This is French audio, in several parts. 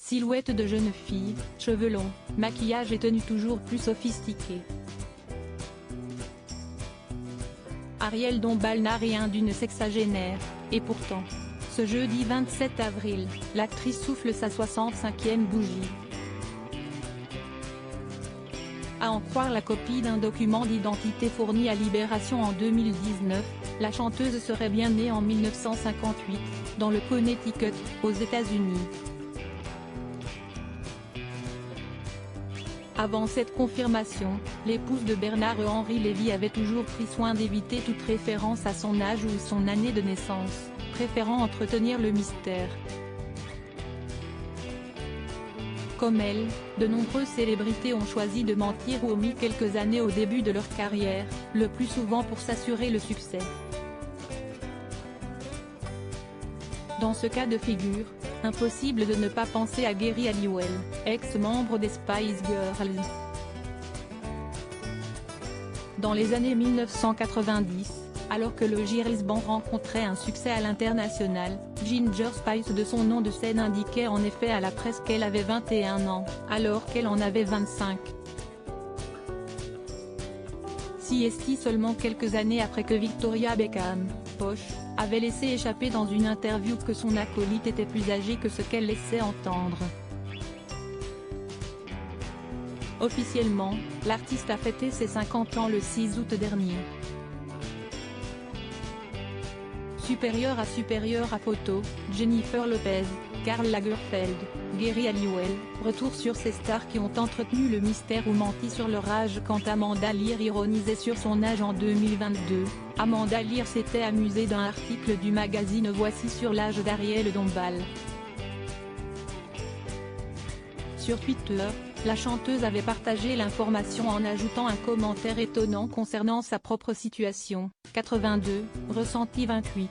Silhouette de jeune fille, cheveux longs, maquillage et tenue toujours plus sophistiquée. Ariel Dombal n'a rien d'une sexagénaire, et pourtant, ce jeudi 27 avril, l'actrice souffle sa 65e bougie. À en croire la copie d'un document d'identité fourni à Libération en 2019, la chanteuse serait bien née en 1958, dans le Connecticut, aux États-Unis. Avant cette confirmation, l'épouse de Bernard-Henri Lévy avait toujours pris soin d'éviter toute référence à son âge ou son année de naissance, préférant entretenir le mystère. Comme elle, de nombreuses célébrités ont choisi de mentir ou omis quelques années au début de leur carrière, le plus souvent pour s'assurer le succès. Dans ce cas de figure, impossible de ne pas penser à Geri Halliwell, ex-membre des Spice Girls. Dans les années 1990, alors que le Girls Band rencontrait un succès à l'international, Ginger Spice de son nom de scène indiquait en effet à la presse qu'elle avait 21 ans, alors qu'elle en avait 25. Si est-il seulement quelques années après que Victoria Beckham, Posh, avait laissé échapper dans une interview que son acolyte était plus âgé que ce qu'elle laissait entendre. Officiellement, l'artiste a fêté ses 50 ans le 6 août dernier. Supérieure à photo, Jennifer Lopez, Karl Lagerfeld, Geri Halliwell, retour sur ces stars qui ont entretenu le mystère ou menti sur leur âge quand Amanda Lear ironisait sur son âge en 2022. Amanda Lear s'était amusée d'un article du magazine Voici sur l'âge d'Ariel Dombal. Sur Twitter, la chanteuse avait partagé l'information en ajoutant un commentaire étonnant concernant sa propre situation, 82, ressenti 28.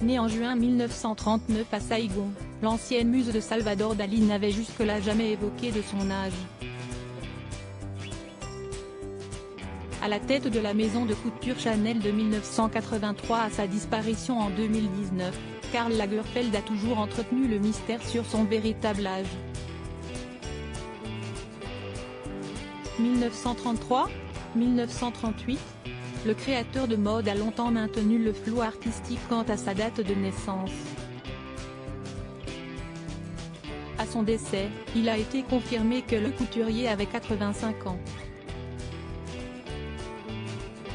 Née en juin 1939 à Saïgon, l'ancienne muse de Salvador Dali n'avait jusque-là jamais évoqué de son âge. À la tête de la maison de couture Chanel de 1983 à sa disparition en 2019, Karl Lagerfeld a toujours entretenu le mystère sur son véritable âge. 1933 1938 Le créateur de mode a longtemps maintenu le flou artistique quant à sa date de naissance. À son décès, il a été confirmé que le couturier avait 85 ans.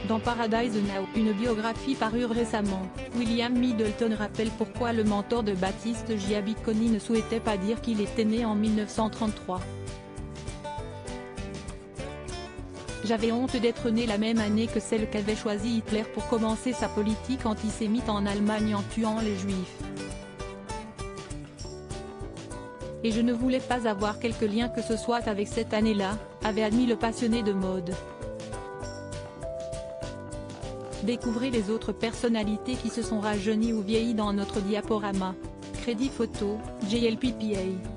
Dans Paradise Now, une biographie parue récemment, William Middleton rappelle pourquoi le mentor de Baptiste Giabiconi ne souhaitait pas dire qu'il était né en 1933. J'avais honte d'être né la même année que celle qu'avait choisie Hitler pour commencer sa politique antisémite en Allemagne en tuant les Juifs. Et je ne voulais pas avoir quelque lien que ce soit avec cette année-là, avait admis le passionné de mode. Découvrez les autres personnalités qui se sont rajeunies ou vieillies dans notre diaporama. Crédit photo, JLPPA.